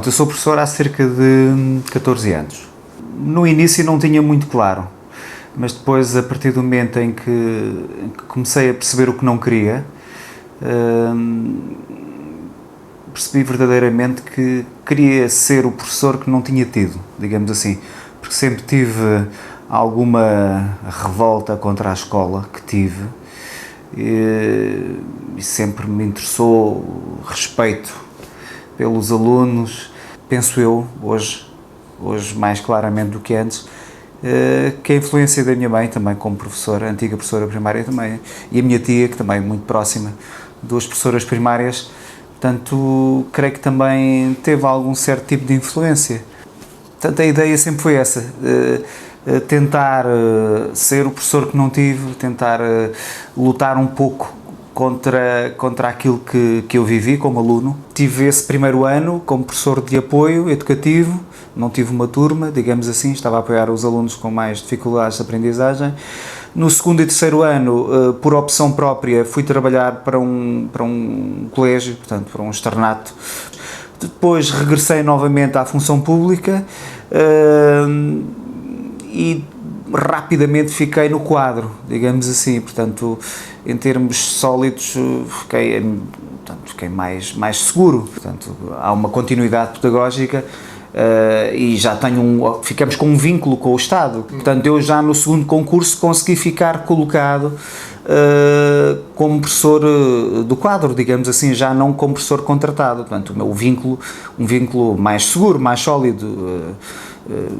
Eu sou professor há cerca de 14 anos. No início não tinha muito claro, mas depois, a partir do momento em que comecei a perceber o que não queria, percebi verdadeiramente que queria ser o professor que não tinha tido, digamos assim, porque sempre tive alguma revolta contra a escola que tive e sempre me interessou o respeito pelos alunos. Penso eu, hoje mais claramente do que antes, que a influência da minha mãe também como professora, antiga professora primária também, e a minha tia, que também é muito próxima, duas professoras primárias, portanto, creio que também teve algum certo tipo de influência. Portanto, a ideia sempre foi essa, tentar ser o professor que não tive, tentar lutar um pouco contra aquilo que eu vivi como aluno. Tive esse primeiro ano como professor de apoio educativo, não tive uma turma, digamos assim, estava a apoiar os alunos com mais dificuldades de aprendizagem. No segundo e terceiro ano, por opção própria, fui trabalhar para um colégio, portanto, para um externato. Depois regressei novamente à função pública e rapidamente fiquei no quadro, digamos assim, portanto, em termos sólidos, fiquei mais seguro, portanto, há uma continuidade pedagógica e já ficamos com um vínculo com o Estado, portanto, eu já no segundo concurso consegui ficar colocado como professor do quadro, digamos assim, já não como professor contratado, portanto, o meu um vínculo mais seguro, mais sólido.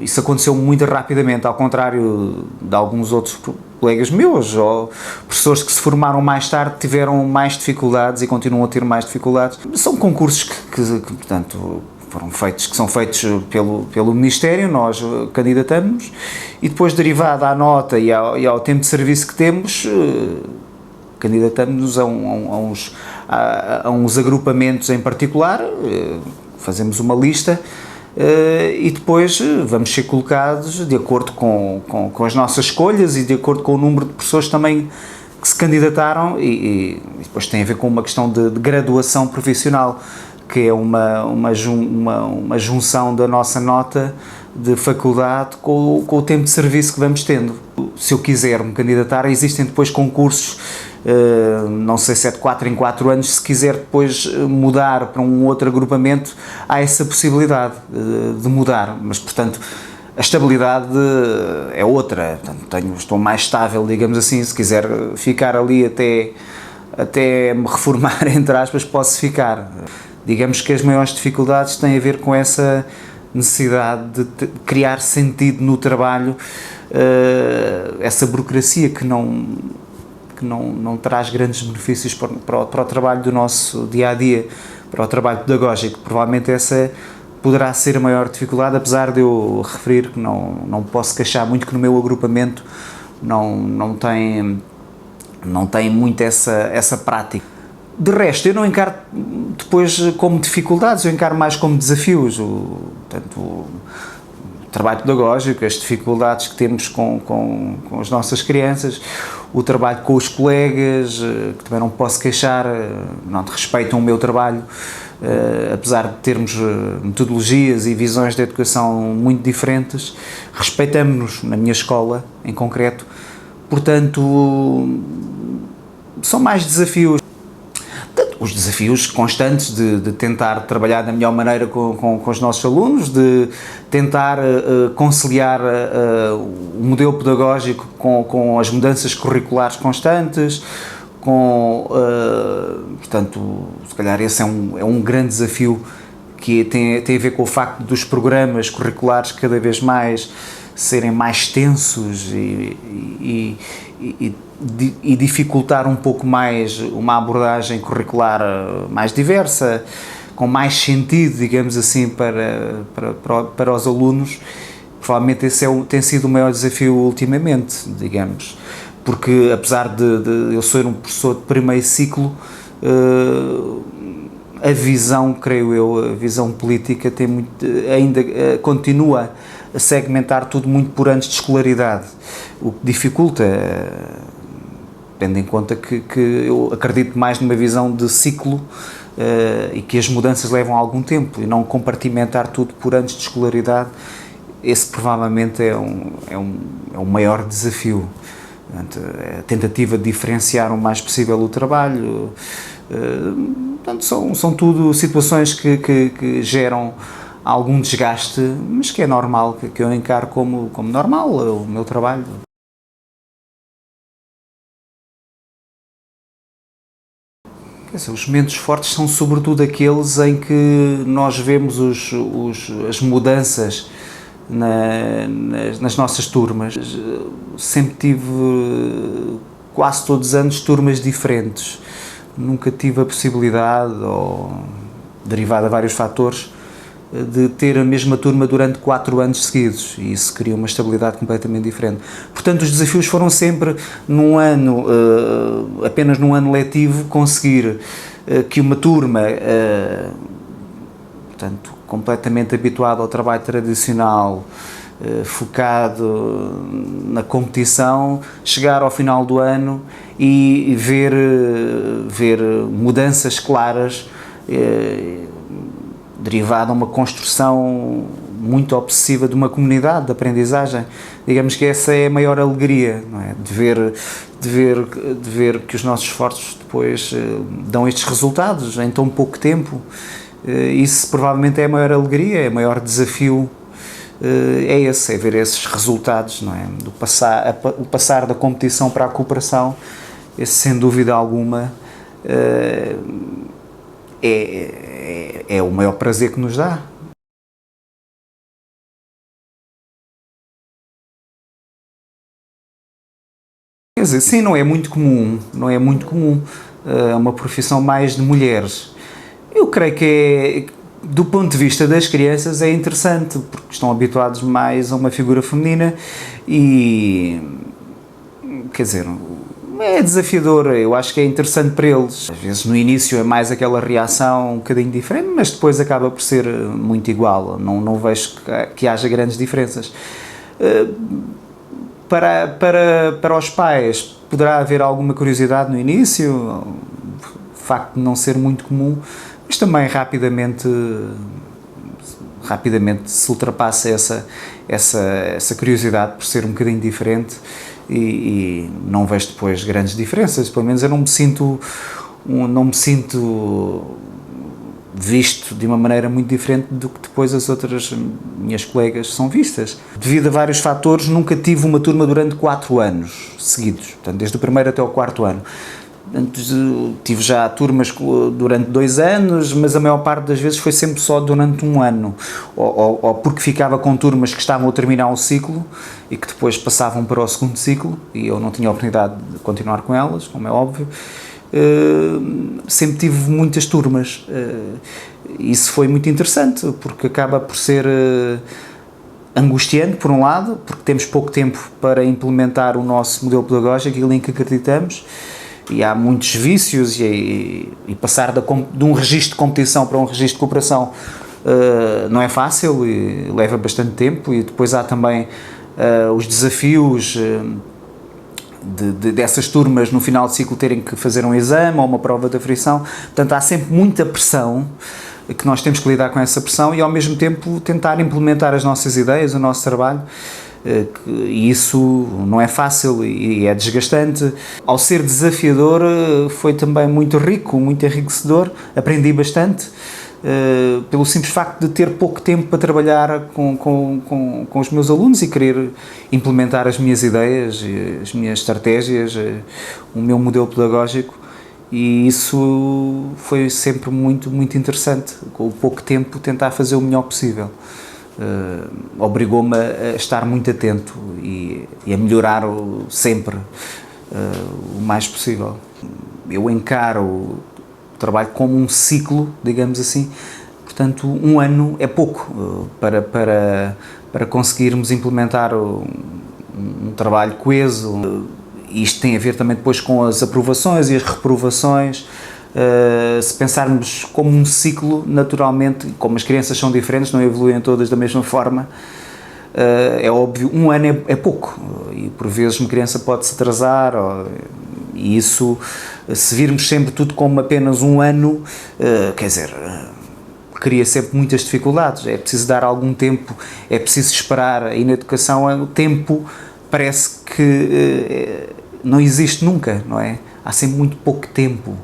Isso aconteceu muito rapidamente, ao contrário de alguns outros colegas meus, ou professores que se formaram mais tarde tiveram mais dificuldades e continuam a ter mais dificuldades. São concursos que portanto, são feitos pelo Ministério, nós candidatamos e depois, derivado à nota e ao tempo de serviço que temos, candidatamos a uns agrupamentos em particular, fazemos uma lista e depois vamos ser colocados de acordo com as nossas escolhas e de acordo com o número de pessoas também que se candidataram e depois tem a ver com uma questão de graduação profissional, que é uma junção da nossa nota de faculdade com o tempo de serviço que vamos tendo. Se eu quiser me candidatar, existem depois concursos, não sei se é de 4 em 4 anos, se quiser depois mudar para um outro agrupamento, há essa possibilidade de mudar, mas portanto a estabilidade é outra, portanto, estou mais estável, digamos assim, se quiser ficar ali até me reformar, entre aspas, posso ficar. Digamos que as maiores dificuldades têm a ver com essa necessidade de criar sentido no trabalho, essa burocracia que não traz grandes benefícios para o trabalho do nosso dia-a-dia, para o trabalho pedagógico. Provavelmente essa poderá ser a maior dificuldade, apesar de eu referir que não posso queixar muito, que no meu agrupamento não tem muito essa prática. De resto, eu não encaro depois como dificuldades, eu encaro mais como desafios, o trabalho pedagógico, as dificuldades que temos com as nossas crianças, o trabalho com os colegas, que também não posso queixar, não respeitam o meu trabalho, apesar de termos metodologias e visões de educação muito diferentes, respeitamos-nos na minha escola, em concreto, portanto, são mais desafios. Os desafios constantes de tentar trabalhar da melhor maneira com os nossos alunos, de tentar conciliar o modelo pedagógico com as mudanças curriculares constantes, portanto, se calhar esse é um grande desafio que tem a ver com o facto dos programas curriculares cada vez mais serem mais extensos e dificultar um pouco mais uma abordagem curricular mais diversa, com mais sentido, digamos assim, para os alunos. Provavelmente esse tem sido o maior desafio ultimamente, digamos, porque apesar de eu ser um professor de primeiro ciclo, a visão, creio eu, a visão política ainda continua a segmentar tudo muito por anos de escolaridade, o que dificulta tendo em conta que eu acredito mais numa visão de ciclo e que as mudanças levam algum tempo, e não compartimentar tudo por anos de escolaridade. Esse provavelmente é um maior desafio. Portanto, a tentativa de diferenciar o mais possível o trabalho. Portanto, são tudo situações que geram algum desgaste, mas que é normal, que eu encaro como normal o meu trabalho. Quer dizer, os momentos fortes são sobretudo aqueles em que nós vemos as mudanças nas nossas turmas. Sempre tive, quase todos os anos, turmas diferentes. Nunca tive a possibilidade, ou derivada de vários fatores, de ter a mesma turma durante 4 anos seguidos, e isso cria uma estabilidade completamente diferente. Portanto, os desafios foram sempre, apenas num ano letivo, conseguir que uma turma, portanto, completamente habituada ao trabalho tradicional, focado na competição, chegar ao final do ano e ver mudanças claras, derivada a uma construção muito obsessiva de uma comunidade de aprendizagem. Digamos que essa é a maior alegria, não é? De ver que os nossos esforços depois dão estes resultados em tão pouco tempo. Isso provavelmente é a maior alegria, é o maior desafio, é ver esses resultados, não é? O passar da competição para a cooperação, esse, sem dúvida alguma, é o maior prazer que nos dá. Quer dizer, sim, não é muito comum, é uma profissão mais de mulheres. Eu creio que do ponto de vista das crianças é interessante, porque estão habituados mais a uma figura feminina e, quer dizer, é desafiador. Eu acho que é interessante para eles. Às vezes no início é mais aquela reação um bocadinho diferente, mas depois acaba por ser muito igual. Não vejo que haja grandes diferenças. Para os pais poderá haver alguma curiosidade no início, o facto de não ser muito comum, mas também rapidamente se ultrapassa essa curiosidade por ser um bocadinho diferente, e não vejo depois grandes diferenças. Pelo menos eu não me sinto visto de uma maneira muito diferente do que depois as outras minhas colegas são vistas. Devido a vários fatores, nunca tive uma turma durante 4 anos seguidos, portanto, desde o primeiro até o 4º ano. Tive já turmas durante 2 anos, mas a maior parte das vezes foi sempre só durante 1 ano, ou porque ficava com turmas que estavam a terminar o ciclo e que depois passavam para o 2º ciclo e eu não tinha a oportunidade de continuar com elas, como é óbvio. Sempre tive muitas turmas. Isso foi muito interessante, porque acaba por ser angustiante, por um lado, porque temos pouco tempo para implementar o nosso modelo pedagógico, aquilo em que acreditamos, e há muitos vícios, e passar de um registro de competição para um registro de cooperação não é fácil e leva bastante tempo, e depois há também os desafios dessas turmas no final de ciclo terem que fazer um exame ou uma prova de aferição. Portanto, há sempre muita pressão, que nós temos que lidar com essa pressão e ao mesmo tempo tentar implementar as nossas ideias, o nosso trabalho, e isso não é fácil e é desgastante. Ao ser desafiador, foi também muito rico, muito enriquecedor, aprendi bastante, pelo simples facto de ter pouco tempo para trabalhar com os meus alunos e querer implementar as minhas ideias, as minhas estratégias, o meu modelo pedagógico, e isso foi sempre muito, muito interessante. Com pouco tempo tentar fazer o melhor possível. Obrigou-me a estar muito atento e a melhorar sempre o mais possível. Eu encaro o trabalho como um ciclo, digamos assim, portanto 1 ano é pouco para conseguirmos implementar um trabalho coeso. Isto tem a ver também depois com as aprovações e as reprovações. Se pensarmos como um ciclo, naturalmente, como as crianças são diferentes, não evoluem todas da mesma forma, é óbvio, 1 ano é pouco, e por vezes uma criança pode se atrasar, E isso, se virmos sempre tudo como apenas um ano, quer dizer, cria sempre muitas dificuldades. É preciso dar algum tempo, é preciso esperar. E na educação o tempo parece que não existe nunca, não é? Há sempre muito pouco tempo,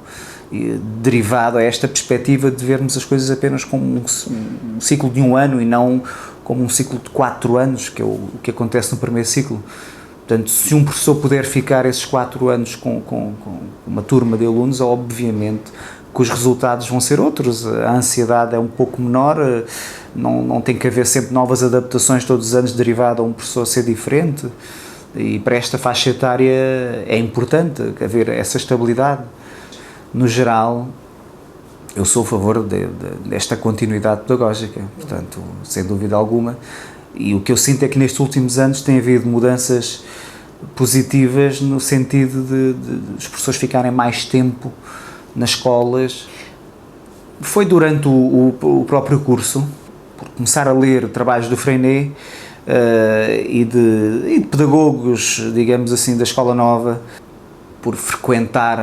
derivado a esta perspectiva de vermos as coisas apenas como um ciclo de um ano e não como um ciclo de 4 anos, que é o que acontece no primeiro ciclo. Portanto, se um professor puder ficar esses 4 anos com uma turma de alunos, obviamente que os resultados vão ser outros, a ansiedade é um pouco menor, não tem que haver sempre novas adaptações todos os anos derivado a um professor ser diferente, e para esta faixa etária é importante haver essa estabilidade. No geral, eu sou a favor desta continuidade pedagógica, portanto, sem dúvida alguma, e o que eu sinto é que nestes últimos anos tem havido mudanças positivas no sentido de os professores ficarem mais tempo nas escolas. Foi durante o próprio curso, por começar a ler trabalhos do Freinet e de pedagogos, digamos assim, da Escola Nova, por frequentar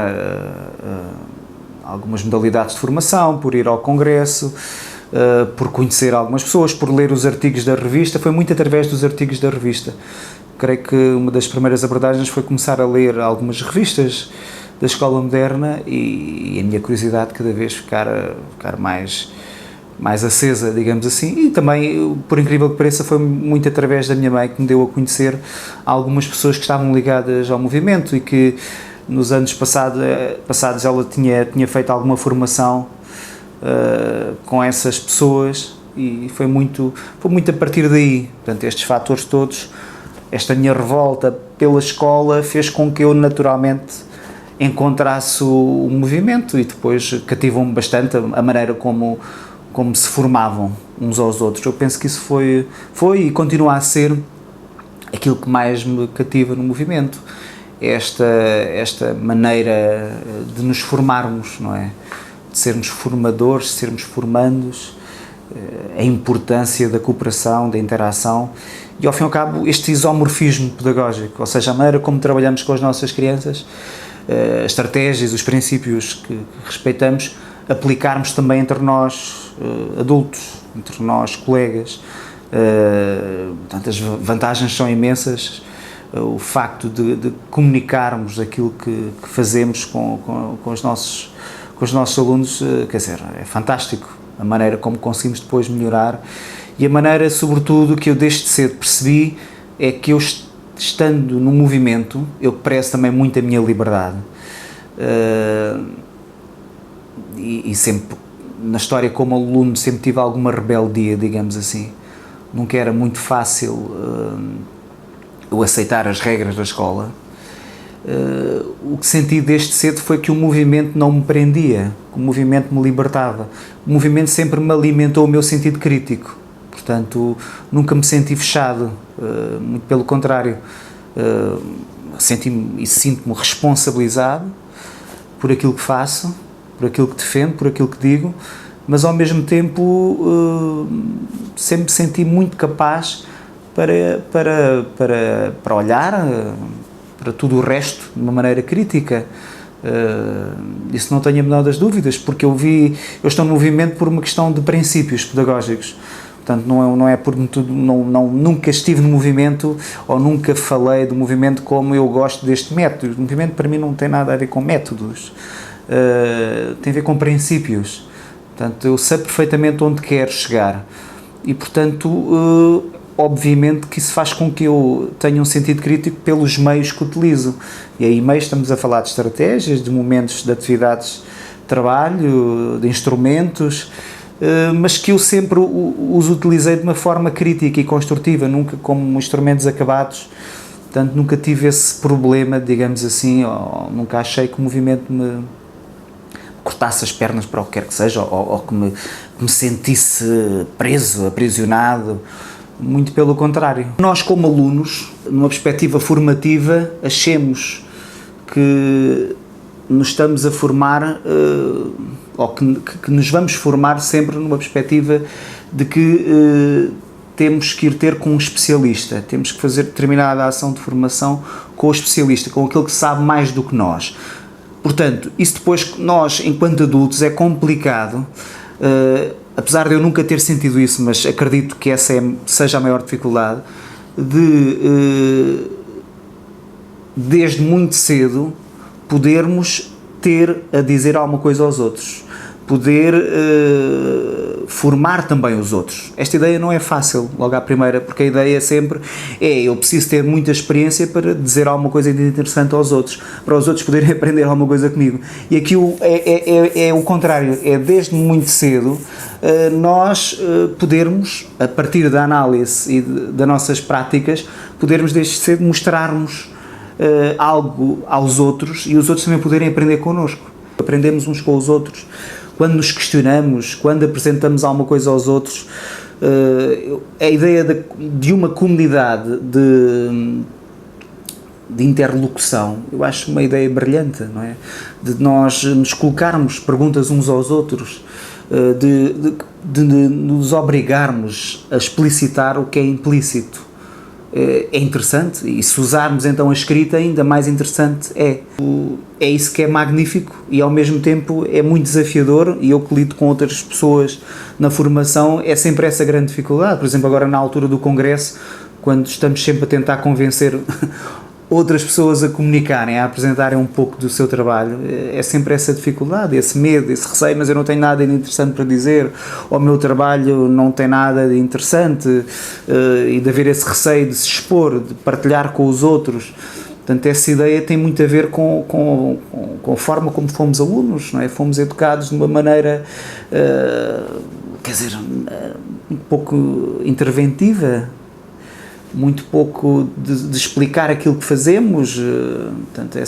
algumas modalidades de formação, por ir ao congresso, por conhecer algumas pessoas, por ler os artigos da revista. Foi muito através dos artigos da revista. Creio que uma das primeiras abordagens foi começar a ler algumas revistas da escola moderna e a minha curiosidade cada vez ficar mais acesa, digamos assim, e também, por incrível que pareça, foi muito através da minha mãe que me deu a conhecer algumas pessoas que estavam ligadas ao movimento e que nos anos passados ela tinha feito alguma formação com essas pessoas, e foi muito a partir daí. Portanto, estes fatores todos, esta minha revolta pela escola fez com que eu naturalmente encontrasse o movimento, e depois cativou-me bastante a maneira como se formavam uns aos outros. Eu penso que isso foi e continua a ser aquilo que mais me cativa no movimento, esta maneira de nos formarmos, não é? De sermos formadores, de sermos formandos, a importância da cooperação, da interação e, ao fim e ao cabo, este isomorfismo pedagógico, ou seja, a maneira como trabalhamos com as nossas crianças, as estratégias, os princípios que respeitamos, aplicarmos também entre nós adultos, entre nós colegas. Portanto, as vantagens são imensas. O facto de comunicarmos aquilo que fazemos com os nossos alunos, quer dizer, é fantástico a maneira como conseguimos depois melhorar, e a maneira, sobretudo, que eu desde cedo percebi é que eu, estando no movimento, eu prezo também muito a minha liberdade, e sempre, na história como aluno, sempre tive alguma rebeldia, digamos assim. Nunca era muito fácil eu aceitar as regras da escola. O que senti desde cedo foi que o movimento não me prendia, que o movimento me libertava. O movimento sempre me alimentou o meu sentido crítico, portanto nunca me senti fechado, muito pelo contrário, senti-me e sinto-me responsabilizado por aquilo que faço, por aquilo que defendo, por aquilo que digo, mas ao mesmo tempo sempre me senti muito capaz para olhar para tudo o resto de uma maneira crítica. Isso não tenho a menor das dúvidas, porque eu estou no movimento por uma questão de princípios pedagógicos. Portanto, não é por nunca estive no movimento ou nunca falei do movimento como eu gosto deste método. O movimento para mim não tem nada a ver com métodos, tem a ver com princípios. Portanto, eu sei perfeitamente onde quero chegar e, portanto, obviamente que isso faz com que eu tenha um sentido crítico pelos meios que utilizo. E aí meios, estamos a falar de estratégias, de momentos, de atividades de trabalho, de instrumentos, mas que eu sempre os utilizei de uma forma crítica e construtiva, nunca como instrumentos acabados. Portanto, nunca tive esse problema, digamos assim, ou nunca achei que o movimento me cortasse as pernas para o que quer que seja, ou que me sentisse preso, aprisionado. Muito pelo contrário. Nós, como alunos, numa perspectiva formativa, achemos que nos estamos a formar, ou que nos vamos formar sempre numa perspectiva de que temos que ir ter com um especialista, temos que fazer determinada ação de formação com o especialista, com aquele que sabe mais do que nós. Portanto, isso depois, nós, enquanto adultos, é complicado, apesar de eu nunca ter sentido isso, mas acredito que essa seja a maior dificuldade, de, desde muito cedo, podermos ter a dizer alguma coisa aos outros, poder formar também os outros. Esta ideia não é fácil, logo à primeira, porque a ideia sempre eu preciso ter muita experiência para dizer alguma coisa interessante aos outros, para os outros poderem aprender alguma coisa comigo. E aqui é o contrário, é desde muito cedo nós podermos, a partir da análise e das nossas práticas, podermos desde cedo mostrarmos algo aos outros e os outros também poderem aprender connosco. Aprendemos uns com os outros. Quando nos questionamos, quando apresentamos alguma coisa aos outros, a ideia de uma comunidade de interlocução, eu acho uma ideia brilhante, não é? De nós nos colocarmos perguntas uns aos outros, de nos obrigarmos a explicitar o que é implícito. É interessante, e se usarmos então a escrita, ainda mais interessante é. É isso que é magnífico e ao mesmo tempo é muito desafiador, e eu que lido com outras pessoas na formação, é sempre essa grande dificuldade. Por exemplo, agora na altura do congresso, quando estamos sempre a tentar convencer outras pessoas a comunicarem, a apresentarem um pouco do seu trabalho, é sempre essa dificuldade, esse medo, esse receio, mas eu não tenho nada de interessante para dizer, ou o meu trabalho não tem nada de interessante, e de haver esse receio de se expor, de partilhar com os outros. Portanto, essa ideia tem muito a ver com a forma como fomos alunos, não é? Fomos educados de uma maneira, quer dizer, um pouco interventiva, muito pouco de explicar aquilo que fazemos. Portanto,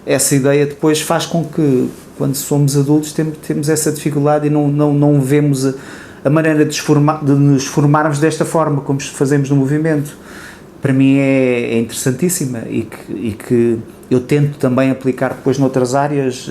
essa ideia depois faz com que, quando somos adultos, temos essa dificuldade e não vemos a maneira de nos formarmos desta forma, como fazemos no movimento. Para mim é interessantíssima e que eu tento também aplicar depois noutras áreas,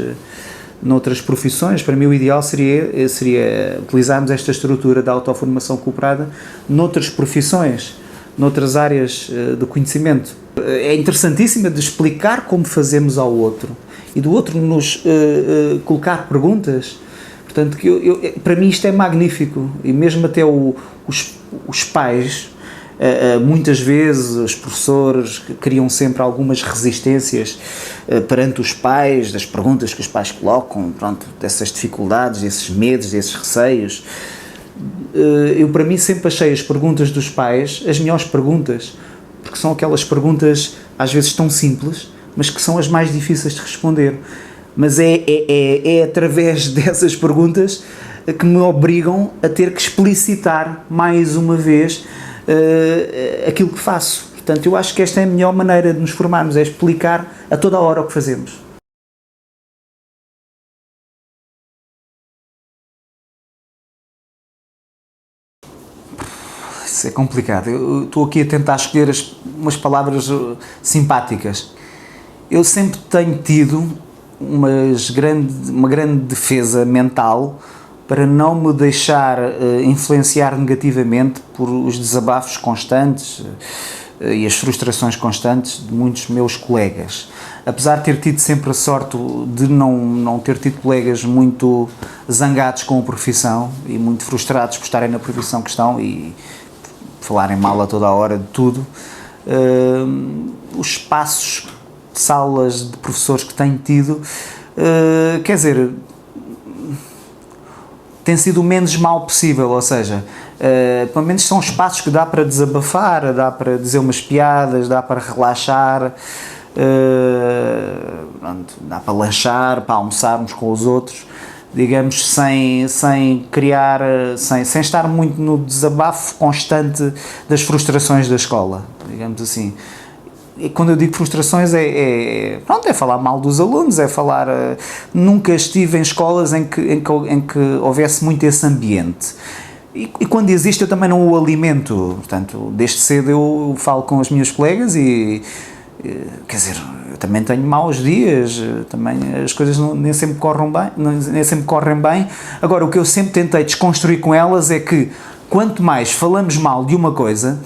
noutras profissões. Para mim o ideal seria utilizarmos esta estrutura da autoformação cooperada noutras profissões, noutras áreas do conhecimento. É interessantíssima de explicar como fazemos ao outro e do outro nos colocar perguntas. Portanto, para mim isto é magnífico, e mesmo até os pais, muitas vezes os professores criam sempre algumas resistências perante os pais, das perguntas que os pais colocam, pronto, dessas dificuldades, desses medos, desses receios. Eu, para mim, sempre achei as perguntas dos pais as melhores perguntas, porque são aquelas perguntas às vezes tão simples, mas que são as mais difíceis de responder. Mas é através dessas perguntas que me obrigam a ter que explicitar mais uma vez aquilo que faço. Portanto, eu acho que esta é a melhor maneira de nos formarmos, é explicar a toda a hora o que fazemos. Isso é complicado. Eu estou aqui a tentar escolher umas palavras simpáticas. Eu sempre tenho tido uma grande defesa mental para não me deixar influenciar negativamente por os desabafos constantes e as frustrações constantes de muitos meus colegas. Apesar de ter tido sempre a sorte de não ter tido colegas muito zangados com a profissão e muito frustrados por estarem na profissão que estão e falarem mal a toda a hora de tudo, os espaços de salas de professores que tenho tido, quer dizer, tem sido o menos mal possível, ou seja, pelo menos são espaços que dá para desabafar, dá para dizer umas piadas, dá para relaxar, dá para lanchar, para almoçar uns com os outros, digamos, sem criar, sem estar muito no desabafo constante das frustrações da escola, digamos assim. E quando eu digo frustrações é falar mal dos alunos, é falar... nunca estive em escolas em que houvesse muito esse ambiente. E quando existe eu também não o alimento. Portanto, desde cedo eu falo com os meus colegas e... quer dizer, eu também tenho maus dias, também as coisas nem sempre correm bem. Agora, o que eu sempre tentei desconstruir com elas é que quanto mais falamos mal de uma coisa,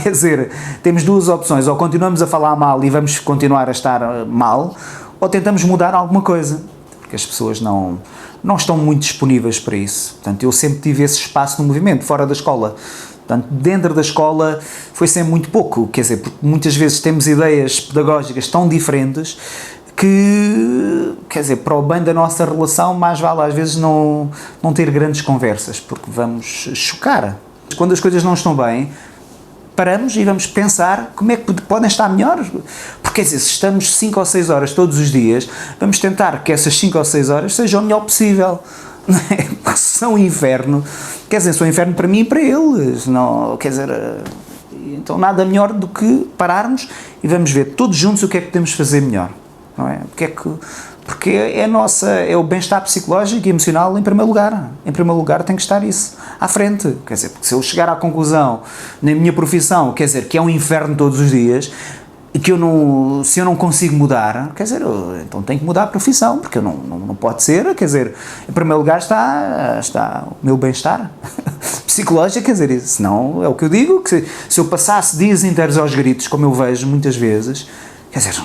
quer dizer, temos duas opções: ou continuamos a falar mal e vamos continuar a estar mal, ou tentamos mudar alguma coisa, porque as pessoas não estão muito disponíveis para isso. Portanto, eu sempre tive esse espaço no movimento, fora da escola. Portanto, dentro da escola foi sempre muito pouco, quer dizer, porque muitas vezes temos ideias pedagógicas tão diferentes que, quer dizer, para o bem da nossa relação, mais vale às vezes não ter grandes conversas, porque vamos chocar. Quando as coisas não estão bem, paramos e vamos pensar como é que podem estar melhor. Porque, quer dizer, se estamos 5 ou 6 horas todos os dias, vamos tentar que essas 5 ou 6 horas sejam o melhor possível. Não é? Porque se são um inferno, quer dizer, são um inferno para mim e para eles. Não, quer dizer, então nada melhor do que pararmos e vamos ver todos juntos o que é que podemos fazer melhor. Não é? Porque é o bem-estar psicológico e emocional em primeiro lugar. Em primeiro lugar tem que estar isso à frente. Quer dizer, porque se eu chegar à conclusão, na minha profissão, quer dizer, que é um inferno todos os dias, e que se eu não consigo mudar, quer dizer, então tenho que mudar a profissão, porque não pode ser, quer dizer, em primeiro lugar está o meu bem-estar psicológico, quer dizer, senão é o que eu digo, que se eu passasse dias inteiros aos gritos, como eu vejo muitas vezes, quer dizer,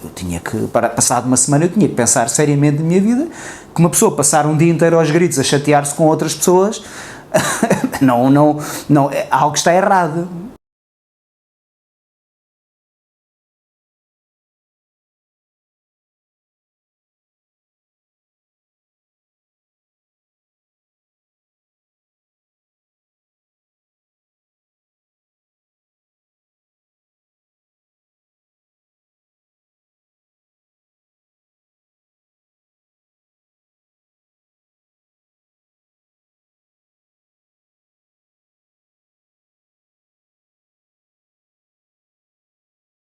eu tinha que, passado uma semana, eu tinha que pensar seriamente na minha vida, que uma pessoa passar um dia inteiro aos gritos a chatear-se com outras pessoas, algo está errado,